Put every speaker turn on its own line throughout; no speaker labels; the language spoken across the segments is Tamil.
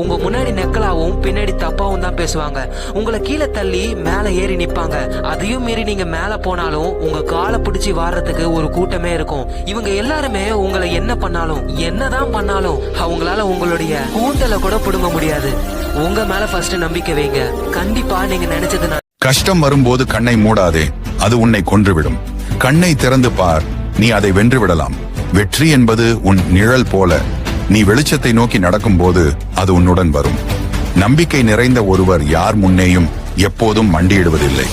உங்க முன்னாடி நெக்கலாவும் பின்னாடி தப்பாவும் தான் பேசுவாங்க. உங்களை கீழே தள்ளி மேல ஏறி நிப்பாங்க. அதையும் மீறி நீங்க மேல போனாலும் உங்க காலை பிடிச்சி வாடுறதுக்கு ஒரு கூட்டமே இருக்கும். இவங்க எல்லாருமே உங்களை என்ன பண்ணாலும் என்னதான் பண்ணாலும் அவங்களால உங்களுடைய கூந்தலை கூட புடுங்க முடியாது. உங்க மேல ஃபர்ஸ்ட் நம்பிக்கை வைங்க. கண்டிப்பா நீங்க நினைச்சது.
கஷ்டம் வரும்போது கண்ணை மூடாதே, அது உன்னை கொன்றுவிடும். கண்ணை திறந்து பார், நீ அதை வென்று விடலாம். வெற்றி என்பது உன் நிழல் போல. நீ வெளிச்சத்தை நோக்கி நடக்கும் போது அது உன்னுடன் வரும். நம்பிக்கை நிறைந்த ஒருவர் யார் முன்னேயும் எப்போதும் மண்டியிடுவதில்லை.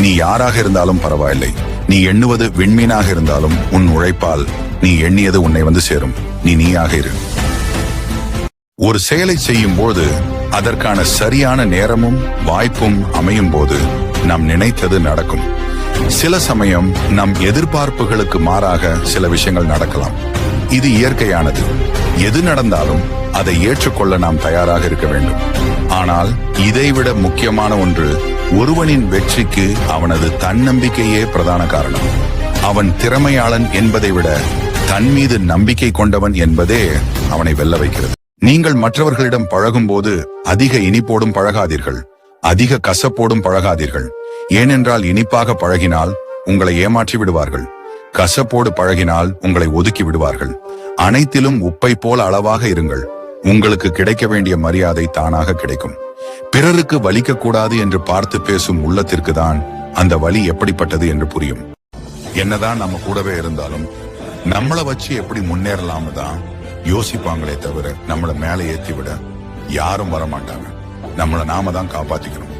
நீ யாராக இருந்தாலும் பரவாயில்லை. நீ எண்ணுவது விண்மீனாக இருந்தாலும் உன் உழைப்பால் நீ எண்ணியது உன்னை வந்து சேரும். நீ நீயாக இரு. ஒரு செயலை செய்யும் போது அதற்கான சரியான நேரமும் வாய்ப்பும் அமையும் போது நாம் நினைத்தது நடக்கும். சில சமயம் நம் எதிர்பார்ப்புகளுக்கு மாறாக சில விஷயங்கள் நடக்கலாம். இது இயற்கையானது. எது நடந்தாலும் அதை ஏற்றுக்கொள்ள நாம் தயாராக இருக்க வேண்டும். ஆனால் இதைவிட முக்கியமான ஒன்று, ஒருவனின் வெற்றிக்கு அவனது தன்னம்பிக்கையே பிரதான காரணம். அவன் திறமையாளன் என்பதை விட தன் மீது நம்பிக்கை கொண்டவன் என்பதே அவனை வெல்ல வைக்கிறது. நீங்கள் மற்றவர்களிடம் பழகும் போது அதிக இனிப்போடும் பழகாதீர்கள், அதிக கசப்போடும் பழகாதீர்கள். ஏனென்றால் இனிப்பாக பழகினால் உங்களை ஏமாற்றி விடுவார்கள், கசப்போடு பழகினால் உங்களை ஒதுக்கி விடுவார்கள். அனைத்திலும் உப்பை போல அளவாக இருங்கள். உங்களுக்கு கிடைக்க வேண்டிய மரியாதை தானாக கிடைக்கும். பிறருக்கு வலிக்க கூடாது என்று பார்த்து பேசும் உள்ளத்திற்கு தான் அந்த வலி எப்படிப்பட்டது என்று புரியும். என்னதான் நம்ம கூடவே இருந்தாலும் நம்மளை வச்சு எப்படி முன்னேறலாம்னு தான் யோசிப்பாங்களே தவிர நம்மளை மேலே ஏற்றி விட யாரும் வரமாட்டாங்க. நம்மளை நாம தான் காப்பாத்திக்கணும்.